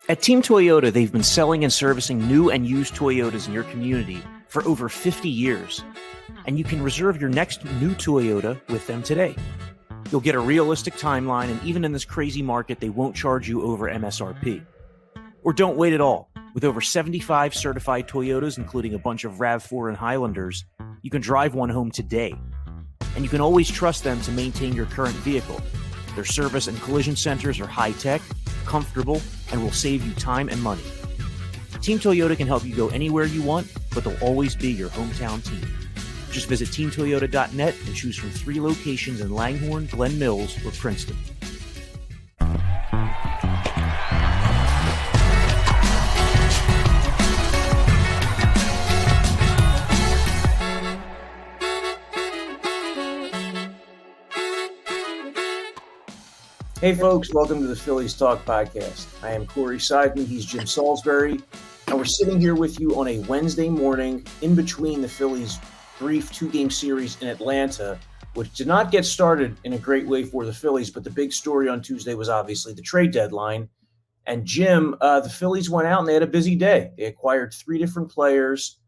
At Team Toyota, they've been selling and servicing new and used Toyotas in your community for over 50 years. And you can reserve your next new Toyota with them today. You'll get a realistic timeline, and even in this crazy market, they won't charge you over MSRP. Or don't wait at all. With over 75 certified Toyotas, including a bunch of RAV4 and Highlanders, you can drive one home today. And you can always trust them to maintain your current vehicle. Their service and collision centers are high-tech, comfortable, and will save you time and money. Team Toyota can help you go anywhere you want, but they'll always be your hometown team. Just visit teamtoyota.net and choose from 3 locations in Langhorne, Glen Mills, or Princeton. Hey folks, welcome to the Phillies Talk Podcast. I am Corey Seidman, he's Jim Salisbury, and we're sitting here with you on a Wednesday morning in between the Phillies' brief 2-game series in Atlanta, which did not get started in a great way for the Phillies, but the big story on Tuesday was obviously the trade deadline. And Jim, the Phillies went out and they had a busy day. They acquired 3 different players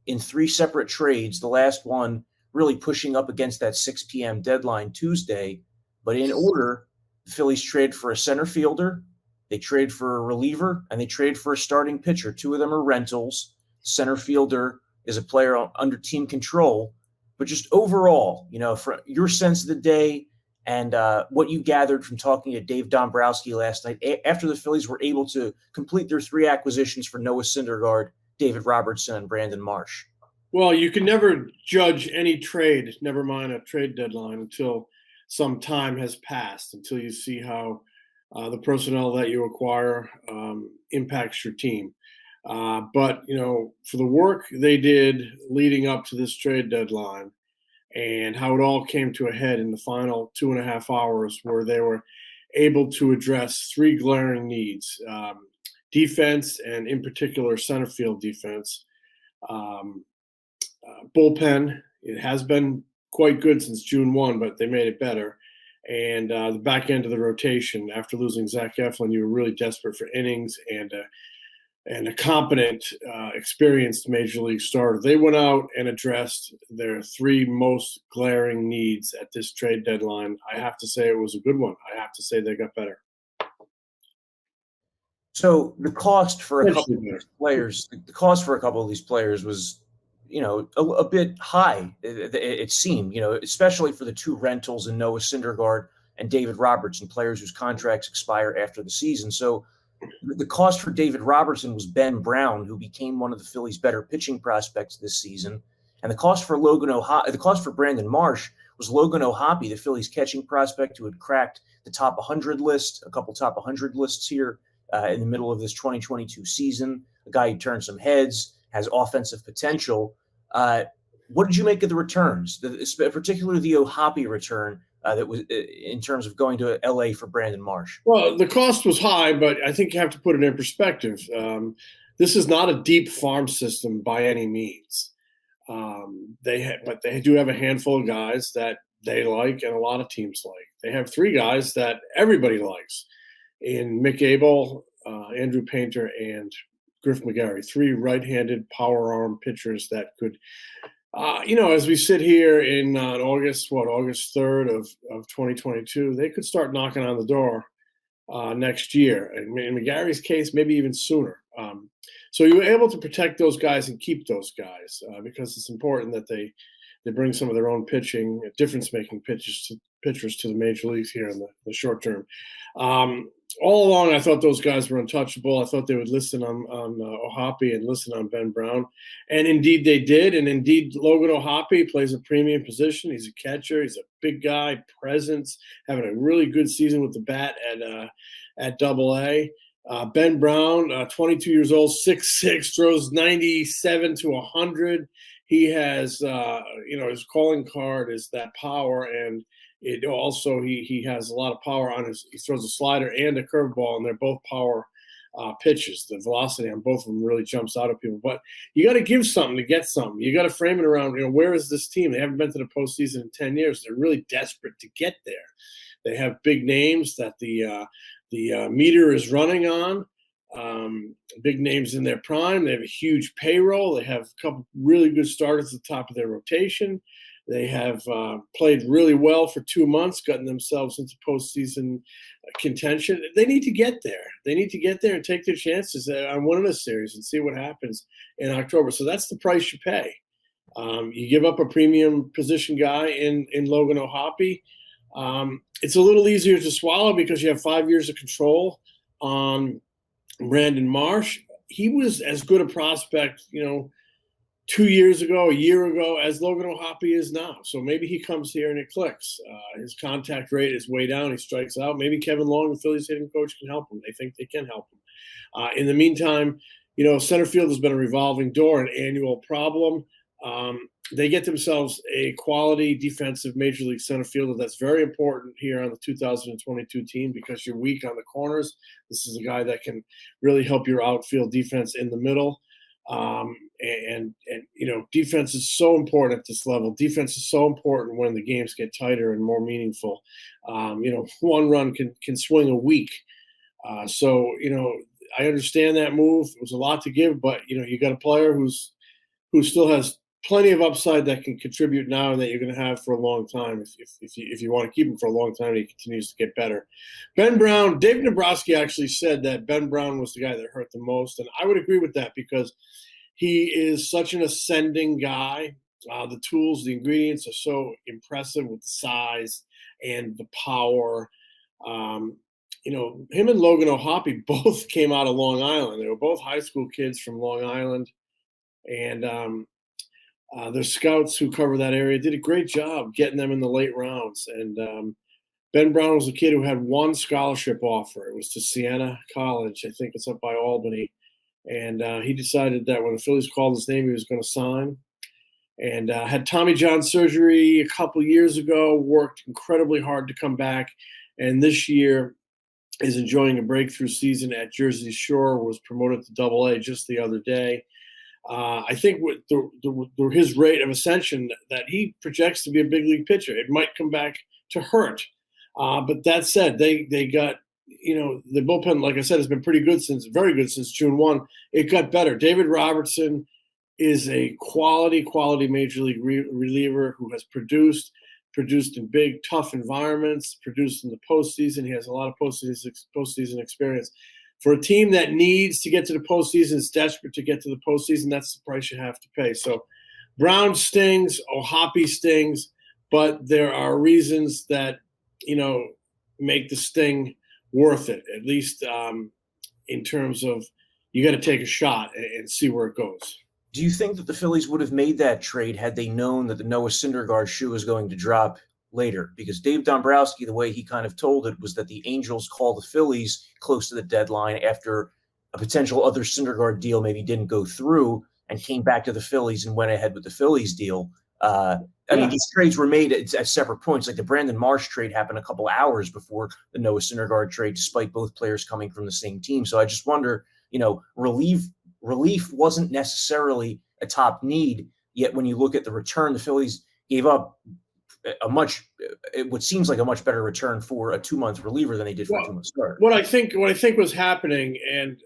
in 3 separate trades, the last one really pushing up against that 6 p.m. deadline Tuesday. But in order, the Phillies trade for a center fielder, they trade for a reliever, and they trade for a starting pitcher. 2 of them are rentals. Center fielder is a player under team control. But just overall, for your sense of the day and what you gathered from talking to Dave Dombrowski last night, after the Phillies were able to complete their 3 acquisitions for Noah Syndergaard, David Robertson, and Brandon Marsh. Well, you can never judge any trade, never mind a trade deadline, until some time has passed, until you see how the personnel that you acquire impacts your team. But, for the work they did leading up to this trade deadline and how it all came to a head in the final 2.5 hours, where they were able to address 3 glaring needs, defense, and in particular center field defense. Bullpen, it has been quite good since June 1, but they made it better. And the back end of the rotation, after losing Zach Eflin, you were really desperate for innings and a competent, experienced major league starter. They went out and addressed their 3 most glaring needs at this trade deadline. I have to say it was a good one. I have to say they got better. So the cost for a couple of these players, was, a bit high, it seemed, especially for the 2 rentals in Noah Syndergaard and David Robertson, players whose contracts expire after the season. So the cost for David Robertson was Ben Brown, who became one of the Phillies' better pitching prospects this season. And the cost for Brandon Marsh was Logan O'Hoppe, the Phillies' catching prospect who had cracked the top 100 list, a couple top 100 lists here in the middle of this 2022 season, a guy who turned some heads, has offensive potential. What did you make of the returns, particularly the O'Hoppe return that was in terms of going to LA for Brandon Marsh? Well, the cost was high, but I think you have to put it in perspective. This is not a deep farm system by any means. But they do have a handful of guys that they like and a lot of teams like. They have 3 guys that everybody likes in Mick Abel, Andrew Painter, and Griff McGarry, 3 right-handed power arm pitchers that could, as we sit here in August 3rd of 2022, they could start knocking on the door next year. And in McGarry's case, maybe even sooner. So you were able to protect those guys and keep those guys because it's important that they bring some of their own pitching, difference-making pitchers to the major leagues here in the short term. All along, I thought those guys were untouchable. I thought they would listen on O'Hoppe and listen on Ben Brown. And indeed they did. And indeed, Logan O'Hoppe plays a premium position. He's a catcher. He's a big guy, presence, having a really good season with the bat at Double-A. Ben Brown, 22 years old, 6'6", throws 97 to 100. He has, his calling card is that power, and it also he has a lot of power on his. He throws a slider and a curveball, and they're both power pitches. The velocity on both of them really jumps out at people. But you got to give something to get something. You got to frame it around, where is this team? They haven't been to the postseason in 10 years. They're really desperate to get there. They have big names that the meter is running on. big names in their prime. They have a huge payroll. They have a couple really good starters at the top of their rotation. They have played really well for 2 months, gotten themselves into postseason contention. They need to get there. They need to get there and take their chances on winning a series and see what happens in October. So that's the price you pay. You give up a premium position guy in Logan O'Hoppe. It's a little easier to swallow because you have 5 years of control on Brandon Marsh. He was as good a prospect, 2 years ago, a year ago, as Logan O'Hoppe is now. So maybe he comes here and it clicks. His contact rate is way down. He strikes out. Maybe Kevin Long, the Phillies hitting coach, can help him. They think they can help him. In the meantime, center field has been a revolving door, an annual problem. They get themselves a quality defensive major league center fielder. That's very important here on the 2022 team because you're weak on the corners. This is a guy that can really help your outfield defense in the middle. And defense is so important at this level. Defense is so important when the games get tighter and more meaningful. One run can swing a week. So I understand that move. It was a lot to give, but you got a player who still has plenty of upside that can contribute now and that you're going to have for a long time if you want to keep him for a long time and he continues to get better. Ben Brown, David Robertson actually said that Ben Brown was the guy that hurt the most, and I would agree with that because he is such an ascending guy. The tools, the ingredients are so impressive with the size and the power. Him and Logan O'Hoppe both came out of Long Island. They were both high school kids from Long Island, and the scouts who cover that area did a great job getting them in the late rounds. And Ben Brown was a kid who had one scholarship offer. It was to Siena College. I think it's up by Albany. And he decided that when the Phillies called his name, he was going to sign. And had Tommy John surgery a couple years ago, worked incredibly hard to come back. And this year is enjoying a breakthrough season at Jersey Shore, was promoted to Double-A just the other day. I think with his rate of ascension that he projects to be a big league pitcher, it might come back to hurt. But that said, they got, the bullpen, like I said, has been very good since June 1. It got better. David Robertson is a quality major league reliever who has produced in big, tough environments, produced in the postseason. He has a lot of postseason experience. For a team that needs to get to the postseason, is desperate to get to the postseason, that's the price you have to pay. So Brown stings, O'Hoppe stings, but there are reasons that, make the sting worth it, at least in terms of you got to take a shot and see where it goes. Do you think that the Phillies would have made that trade had they known that the Noah Syndergaard shoe was going to drop later? Because Dave Dombrowski, the way he kind of told it was that the Angels called the Phillies close to the deadline after a potential other Syndergaard deal maybe didn't go through and came back to the Phillies and went ahead with the Phillies deal. I mean, these trades were made at separate points. Like the Brandon Marsh trade happened a couple hours before the Noah Syndergaard trade, despite both players coming from the same team. So I just wonder, relief wasn't necessarily a top need, yet when you look at the return, the Phillies gave up what seems like a much better return for a 2-month reliever than they did for a 2-month starter. What I think was happening, and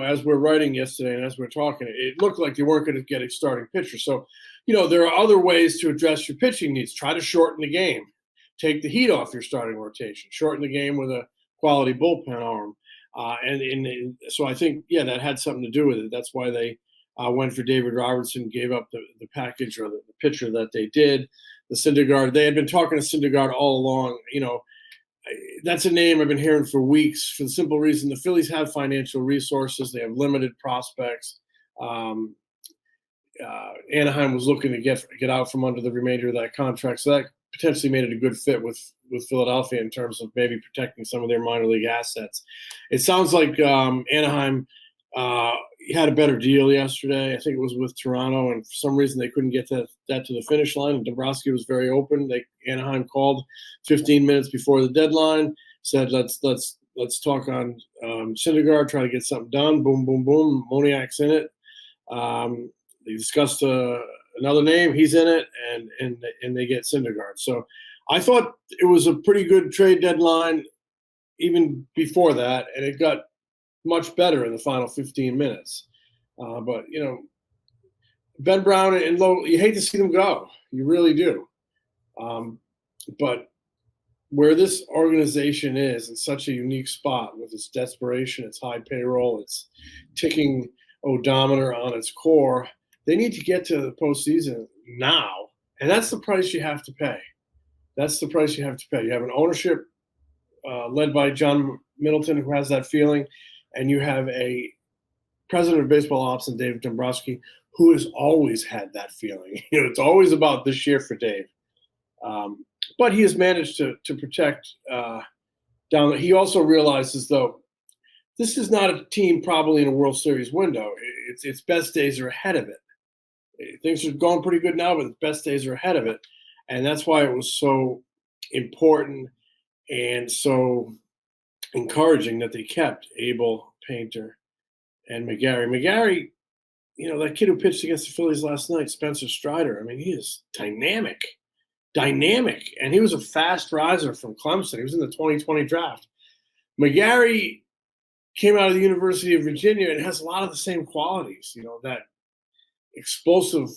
as we're writing yesterday and as we're talking, it looked like they weren't going to get a starting pitcher. So, there are other ways to address your pitching needs. Try to shorten the game, take the heat off your starting rotation, shorten the game with a quality bullpen arm. And so I think, that had something to do with it. That's why they went for David Robertson, gave up the package or the pitcher that they did. The Syndergaard, they had been talking to Syndergaard all along. That's a name I've been hearing for weeks for the simple reason the Phillies have financial resources. They have limited prospects. Anaheim was looking to get out from under the remainder of that contract. So that potentially made it a good fit with Philadelphia in terms of maybe protecting some of their minor league assets. It sounds like Anaheim had a better deal yesterday. I think it was with Toronto, and for some reason they couldn't get that to the finish line. And Dombrowski was very open. Anaheim called 15 minutes before the deadline, said let's talk on Syndergaard, try to get something done. Boom, boom, boom. Moniak's in it. They discussed another name. He's in it, and they get Syndergaard. So I thought it was a pretty good trade deadline even before that, and it got much better in the final 15 minutes. But, Ben Brown and Lowe, you hate to see them go. You really do. But where this organization is in such a unique spot with its desperation, its high payroll, its ticking odometer on its core, they need to get to the postseason now. And that's the price you have to pay. That's the price you have to pay. You have an ownership led by John Middleton, who has that feeling, and you have a president of baseball ops and David Dombrowski, who has always had that feeling. It's always about this year for Dave. But he has managed to protect down. He also realizes, though, this is not a team probably in a World Series window. Its best days are ahead of it. Things are going pretty good now, but the best days are ahead of it. And that's why it was so important and so encouraging that they kept Abel, Painter, and McGarry. McGarry, that kid who pitched against the Phillies last night, Spencer Strider, I mean, he is dynamic. And he was a fast riser from Clemson. He was in the 2020 draft. McGarry came out of the University of Virginia and has a lot of the same qualities, that explosive,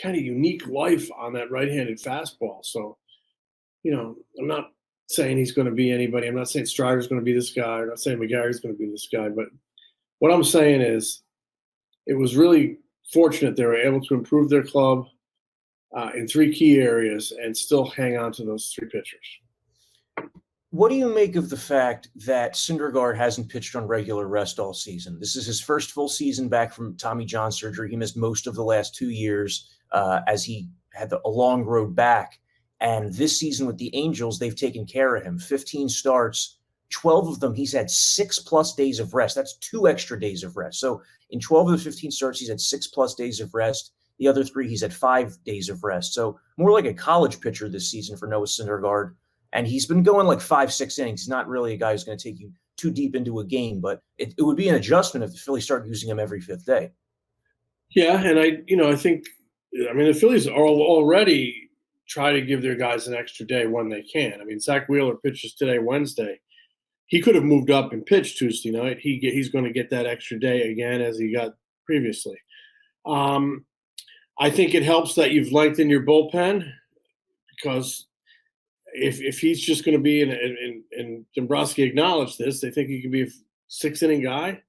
kind of unique life on that right-handed fastball. So, I'm not saying he's going to be anybody. I'm not saying Strider's going to be this guy. I'm not saying McGarry's going to be this guy. But what I'm saying is it was really fortunate they were able to improve their club in three key areas and still hang on to those three pitchers. What do you make of the fact that Syndergaard hasn't pitched on regular rest all season? This is his first full season back from Tommy John surgery. He missed most of the last 2 years as he had a long road back. And this season with the Angels, they've taken care of him. 15 starts, 12 of them, he's had 6+ days of rest. That's 2 extra days of rest. So in 12 of the 15 starts, he's had 6+ days of rest. The other 3, he's had 5 days of rest. So more like a college pitcher this season for Noah Syndergaard. And he's been going like 5-6 innings. He's not really a guy who's going to take you too deep into a game, but it would be an adjustment if the Phillies started using him every 5th day. Yeah, and I think the Phillies are already try to give their guys an extra day when they can. I mean, Zach Wheeler pitches today, Wednesday. He could have moved up and pitched Tuesday night. He's going to get that extra day again as he got previously. I think it helps that you've lengthened your bullpen because if he's just going to be and Dombrowski acknowledged this, they think he can be a 6-inning guy,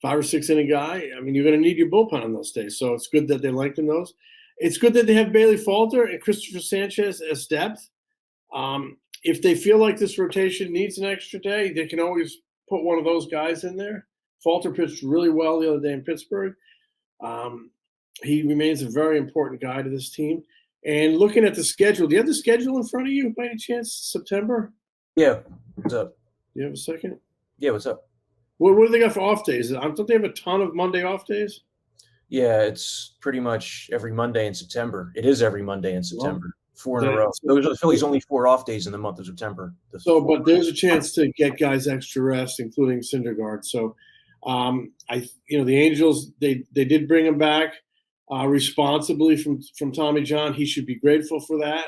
5 or 6 inning guy. I mean, you're going to need your bullpen on those days. So it's good that they lengthen those. It's good that they have Bailey Falter and Christopher Sanchez as depth. If they feel like this rotation needs an extra day, they can always put one of those guys in there. Falter pitched really well the other day in Pittsburgh. He remains a very important guy to this team. And looking at the schedule, do you have the schedule in front of you by any chance? September? Yeah. What's up? Do you have a second? Yeah, what's up? What do they got for off days? Don't they have a ton of Monday off days? Yeah, it's pretty much every Monday in September. It is every Monday in September. 4 in a row. Those are the Phillies' only 4 off days in the month of September. But there's a chance to get guys extra rest, including Syndergaard. So, the Angels, they did bring him back responsibly from Tommy John. He should be grateful for that.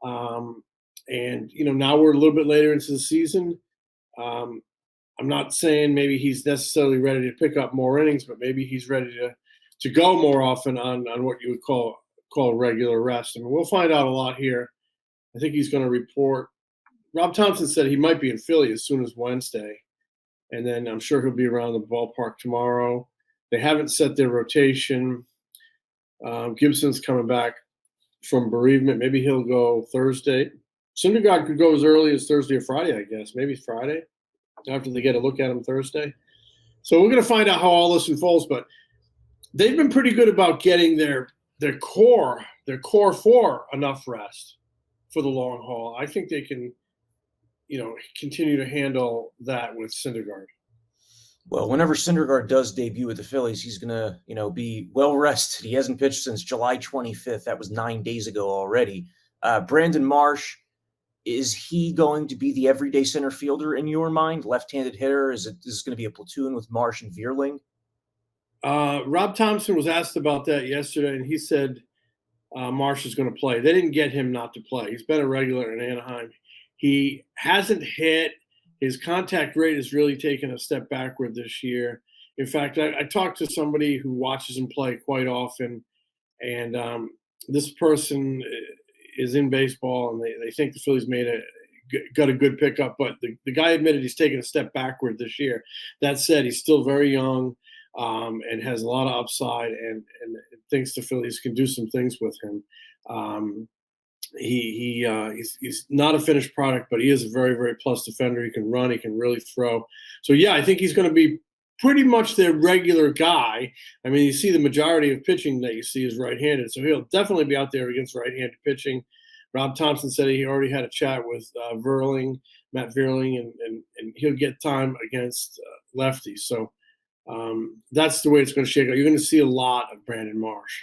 Now we're a little bit later into the season. I'm not saying maybe he's necessarily ready to pick up more innings, but maybe he's ready to go more often on what you would call regular rest. I mean, we'll find out a lot here. I think he's going to report. Rob Thompson said he might be in Philly as soon as Wednesday, and then I'm sure he'll be around the ballpark tomorrow. They haven't set their rotation. Gibson's coming back from bereavement. Maybe he'll go Thursday. Syndergaard could go as early as Thursday or Friday, I guess. Maybe Friday after they get a look at him Thursday. So we're going to find out how all this unfolds, but they've been pretty good about getting their core 4 enough rest for the long haul. I think they can, continue to handle that with Syndergaard. Well, whenever Syndergaard does debut with the Phillies, he's going to, be well rested. He hasn't pitched since July 25th. That was 9 days ago already. Brandon Marsh, is he going to be the everyday center fielder in your mind? Left-handed hitter? Is this going to be a platoon with Marsh and Veerling? Rob Thompson was asked about that yesterday, and he said Marsh is going to play. They didn't get him not to play. He's been a regular in Anaheim. He hasn't hit His contact rate has really taken a step backward this year. In fact, I talked to somebody who watches him play quite often, and this person is in baseball, and they think the Phillies got a good pickup, but the guy admitted he's taken a step backward this year. That said, he's still very young and has a lot of upside, and thinks the Phillies can do some things with him. He's not a finished product, but he is a very, very plus defender. He can run, he can really throw. So yeah, I think he's going to be pretty much their regular guy. I mean, you see the majority of pitching that you see is right-handed, so he'll definitely be out there against right-handed pitching. Rob Thompson said he already had a chat with Matt Vierling, and he'll get time against lefties. So that's the way it's going to shake out. You're going to see a lot of Brandon Marsh.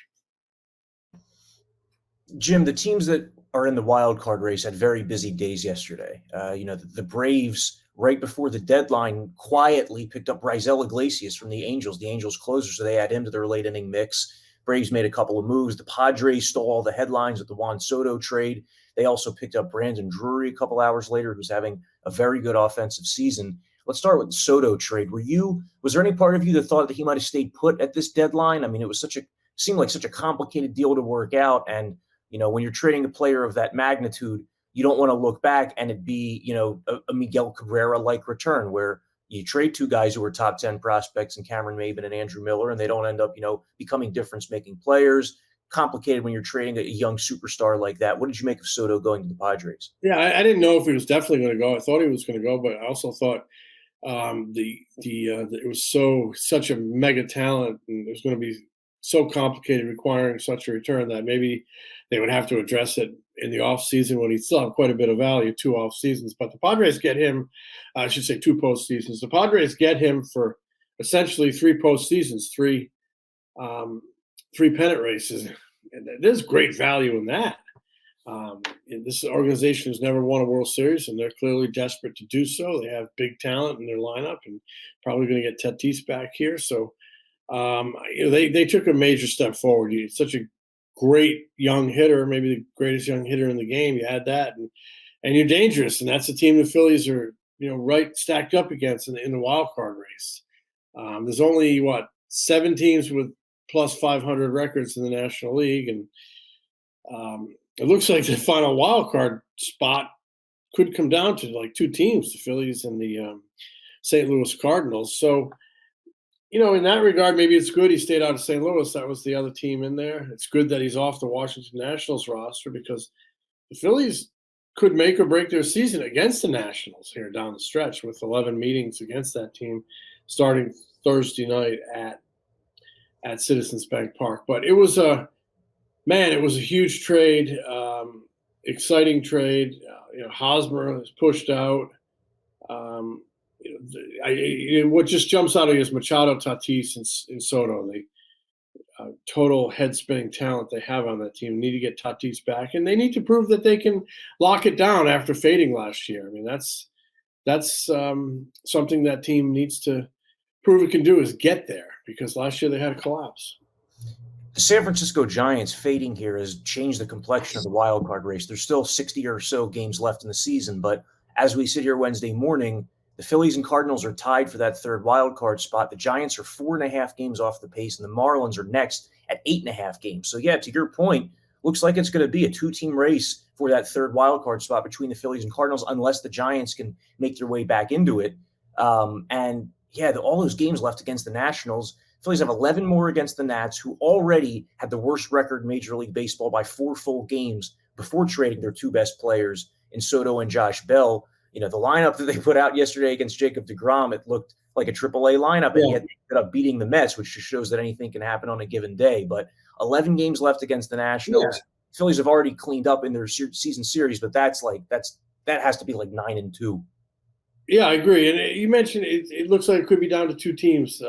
Jim, the teams that are in the wild card race had very busy days yesterday. The Braves, right before the deadline, quietly picked up Raisel Iglesias from the Angels closer, so they add him to their late inning mix. Braves made a couple of moves. The Padres stole all the headlines with the Juan Soto trade. They also picked up Brandon Drury a couple hours later, who's having a very good offensive season. Let's start with the Soto trade. Was there any part of you that thought that he might have stayed put at this deadline? I mean, it was seemed like such a complicated deal to work out. And, when you're trading a player of that magnitude, you don't want to look back and it be, a Miguel Cabrera-like return where you trade two guys who were top 10 prospects in Cameron Maybin and Andrew Miller, and they don't end up, becoming difference-making players. Complicated when you're trading a young superstar like that. What did you make of Soto going to the Padres? Yeah, I didn't know if he was definitely going to go. I thought he was going to go, but I also thought it was such a mega talent, and it was going to be so complicated requiring such a return that maybe they would have to address it in the offseason when he still have quite a bit of value, 2 off seasons. But the Padres get him, I should say 2 postseasons. The Padres get him for essentially 3 postseasons, three pennant races. And there's great value in that. This organization has never won a World Series, and they're clearly desperate to do so. They have big talent in their lineup, and probably going to get Tatis back here. So, they took a major step forward. It's such a great young hitter, maybe the greatest young hitter in the game. You had that, and you're dangerous, and that's the team the Phillies are, right stacked up against in the wild card race. There's only 7 teams with plus 500 records in the National League, and it looks like the final wild card spot could come down to like 2 teams, the Phillies and the St. Louis Cardinals. So, in that regard, maybe it's good he stayed out of St. Louis. That was the other team in there. It's good that he's off the Washington Nationals roster because the Phillies could make or break their season against the Nationals here down the stretch with 11 meetings against that team starting Thursday night at Citizens Bank Park. But it was a huge trade, exciting trade. Hosmer was pushed out. What just jumps out of you is Machado, Tatis, and Soto. The total head-spinning talent they have on that team. Need to get Tatis back, and they need to prove that they can lock it down after fading last year. I mean, that's something that team needs to prove it can do is get there, because last year they had a collapse. The San Francisco Giants fading here has changed the complexion of the wild card race. There's still 60 or so games left in the season, but as we sit here Wednesday morning, the Phillies and Cardinals are tied for that 3rd wild card spot. The Giants are 4.5 games off the pace, and the Marlins are next at 8.5 games. So yeah, to your point, looks like it's going to be a 2-team race for that 3rd wild card spot between the Phillies and Cardinals, unless the Giants can make their way back into it. And yeah, all those games left against the Nationals. Phillies have 11 more against the Nats, who already had the worst record in Major League Baseball by 4 full games before trading their 2 best players in Soto and Josh Bell. The lineup that they put out yesterday against Jacob deGrom, it looked like a AAA lineup, and he ended up beating the Mets, which just shows that anything can happen on a given day. But 11 games left against the Nationals. Yeah. Phillies have already cleaned up in their season series, but that has to be like 9-2. Yeah, I agree. And you mentioned it looks like it could be down to 2 teams,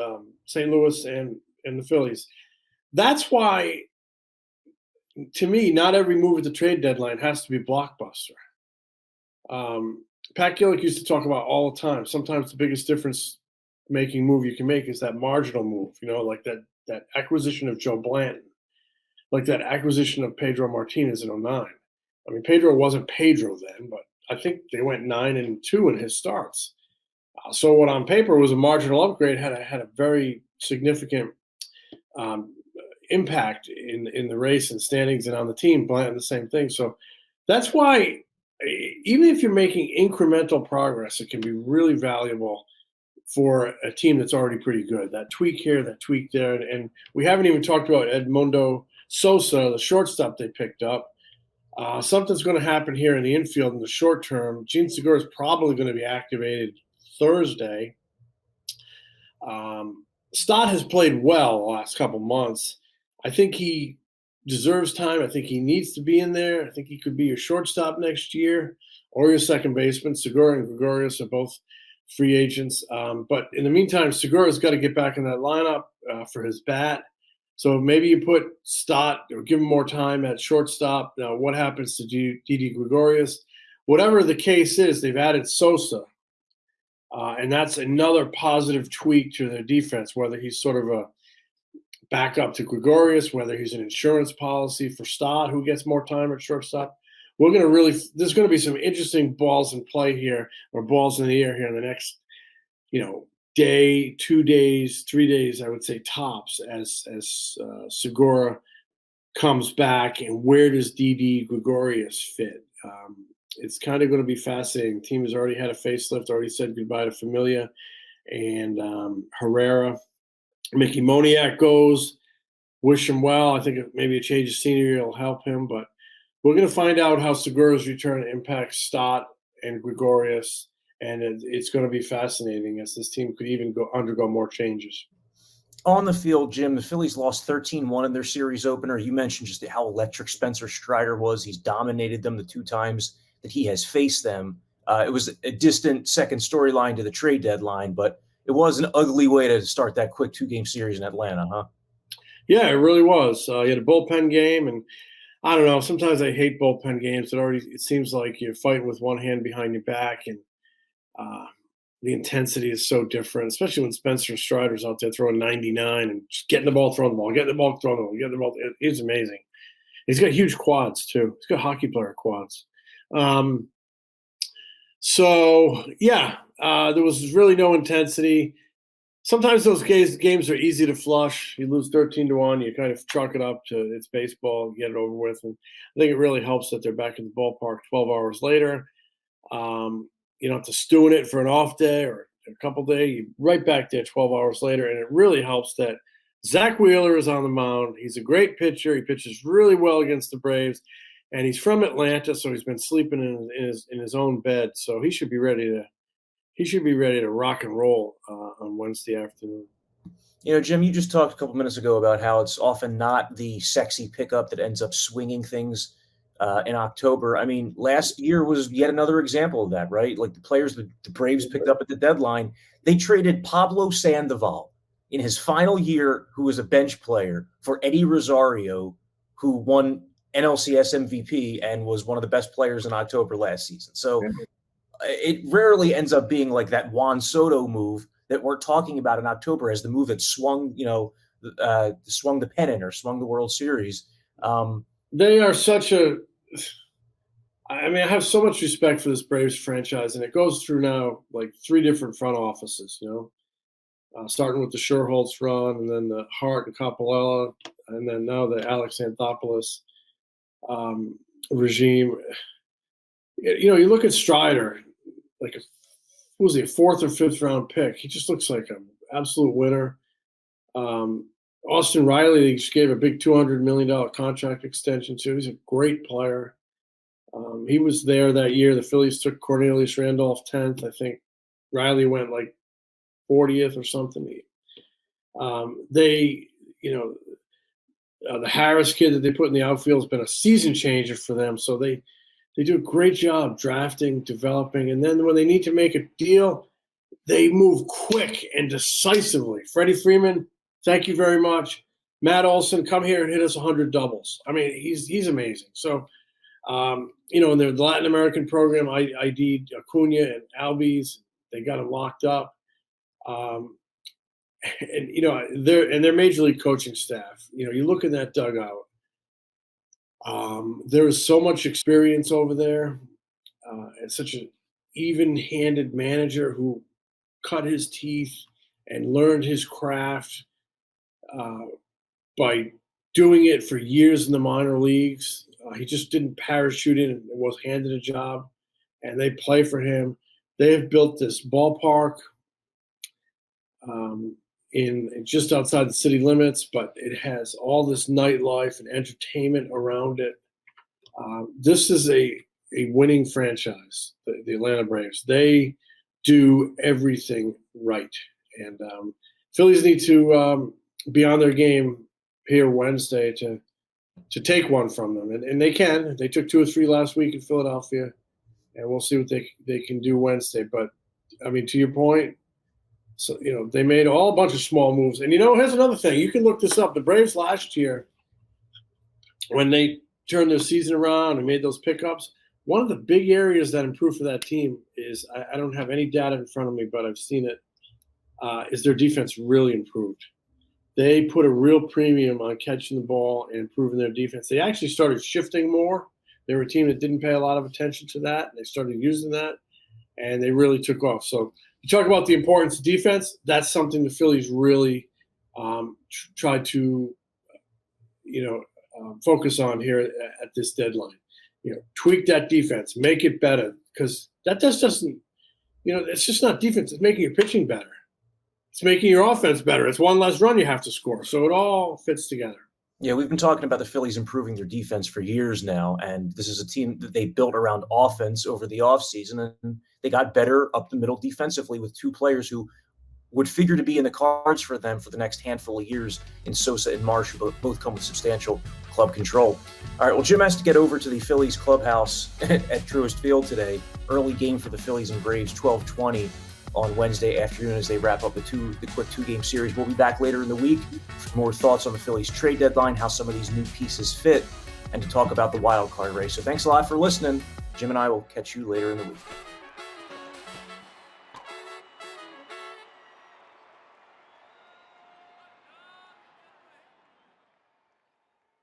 St. Louis and the Phillies. That's why, to me, not every move at the trade deadline has to be blockbuster. Pat Gillick used to talk about all the time. Sometimes the biggest difference-making move you can make is that marginal move, like that acquisition of Joe Blanton, like that acquisition of Pedro Martinez in 2009. I mean, Pedro wasn't Pedro then, but I think they went 9-2 in his starts. So what on paper was a marginal upgrade had a very significant um, impact in the race and standings and on the team playing the same thing. So that's why even if you're making incremental progress, it can be really valuable for a team that's already pretty good. That tweak here, that tweak there, and we haven't even talked about Edmundo Sosa, the shortstop they picked up. Something's going to happen here in the infield in the short term. Gene Segura is probably going to be activated Thursday. Stott has played well the last couple months. I think he deserves time. I think he needs to be in there. I think he could be your shortstop next year or your second baseman. Segura and Gregorius are both free agents. But in the meantime, Segura's got to get back in that lineup for his bat. So maybe you put Stott or give him more time at shortstop. Now, what happens to Didi Gregorius? Whatever the case is, they've added Sosa. And that's another positive tweak to their defense, whether he's sort of a backup to Gregorius, whether he's an insurance policy for Stott, who gets more time at shortstop. There's going to be some interesting balls in play here, or balls in the air here in the next, day, 2 days, 3 days, I would say tops, as Segura comes back, and where does Didi Gregorius fit? It's kind of going to be fascinating. The team has already had a facelift, already said goodbye to Familia and Herrera. Mickey Moniak goes. Wish him well. I think maybe a change of scenery will help him, but we're going to find out how Segura's return impacts Stott and Gregorius, and it's going to be fascinating as this team could even undergo more changes. On the field, Jim, the Phillies lost 13-1 in their series opener. You mentioned just how electric Spencer Strider was. He's dominated them the 2 times that he has faced them. It was a distant second storyline to the trade deadline, but it was an ugly way to start that quick 2-game series in Atlanta, huh? Yeah, it really was. He had a bullpen game, and I don't know. Sometimes I hate bullpen games. It seems like you're fighting with one hand behind your back, and the intensity is so different, especially when Spencer Strider's out there throwing 99 and just getting the ball, throwing the ball, getting the ball, throwing the ball, getting the ball. It's amazing. He's got huge quads, too. He's got hockey player quads. There was really no intensity. Sometimes those games are easy to flush. You lose 13-1, you kind of chalk it up to it's baseball, get it over with. And I think it really helps that they're back in the ballpark 12 hours later. You don't have to stew in it for an off day or a couple days. You're right back there 12 hours later, and it really helps that Zach Wheeler is on the mound. He's a great pitcher. He pitches really well against the Braves, and he's from Atlanta, so he's been sleeping in his own bed. So he should be ready to rock and roll on Wednesday afternoon. Jim, you just talked a couple minutes ago about how it's often not the sexy pickup that ends up swinging things in October. I mean, last year was yet another example of that, right? Like the players the Braves picked up at the deadline, they traded Pablo Sandoval in his final year, who was a bench player, for Eddie Rosario, who won NLCS MVP and was one of the best players in October last season. So it rarely ends up being like that Juan Soto move that we're talking about in October as the move that swung the pennant or swung the World Series. They are I have so much respect for this Braves franchise, and it goes through now like 3 different front offices, starting with the Sherholtz run, and then the Hart and Capolella, and then now the Alex Anthopoulos regime. You look at Strider, like a 4th or 5th round pick. He just looks like an absolute winner. Austin Riley, they just gave a big $200 million contract extension to. He's a great player. He was there that year. The Phillies took Cornelius Randolph 10th. I think Riley went like 40th or something. The Harris kid that they put in the outfield has been a season changer for them. So they do a great job drafting, developing, and then when they need to make a deal, they move quick and decisively. Freddie Freeman, thank you very much. Matt Olson, come here and hit us 100 doubles. I mean, he's amazing. So, in their Latin American program, ID'd Acuna and Albies. They got them locked up. Their major league coaching staff. You look in that dugout. There is so much experience over there, and such an even-handed manager who cut his teeth and learned his craft by doing it for years in the minor leagues. He just didn't parachute in and was handed a job, and they play for him. They have built this ballpark in just outside the city limits, but it has all this nightlife and entertainment around it. This is a winning franchise, the Atlanta Braves. They do everything right, and Phillies need to be on their game here Wednesday to take one from them, and they can. They took 2 or 3 last week in Philadelphia, and we'll see what they can do Wednesday. But I mean, to your point, so they made a bunch of small moves, and here's another thing. You can look this up. The Braves last year, when they turned their season around and made those pickups, one of the big areas that improved for that team is I don't have any data in front of me, but I've seen it. Is their defense really improved? They put a real premium on catching the ball and improving their defense. They actually started shifting more. They were a team that didn't pay a lot of attention to that. They started using that, and they really took off. So you talk about the importance of defense. That's something the Phillies really tried to, focus on here at this deadline. Tweak that defense, make it better, because that just doesn't, it's just not defense. It's making your pitching better. It's making your offense better. It's one less run you have to score. So it all fits together. Yeah, we've been talking about the Phillies improving their defense for years now, and this is a team that they built around offense over the offseason, and they got better up the middle defensively with 2 players who would figure to be in the cards for them for the next handful of years in Sosa and Marsh, who both come with substantial club control. All right, well, Jim has to get over to the Phillies clubhouse at Truist Field today. Early game for the Phillies and Braves, 12:20 on Wednesday afternoon as they wrap up the quick 2-game series. We'll be back later in the week for more thoughts on the Phillies trade deadline, how some of these new pieces fit, and to talk about the wild card race. So thanks a lot for listening. Jim and I will catch you later in the week.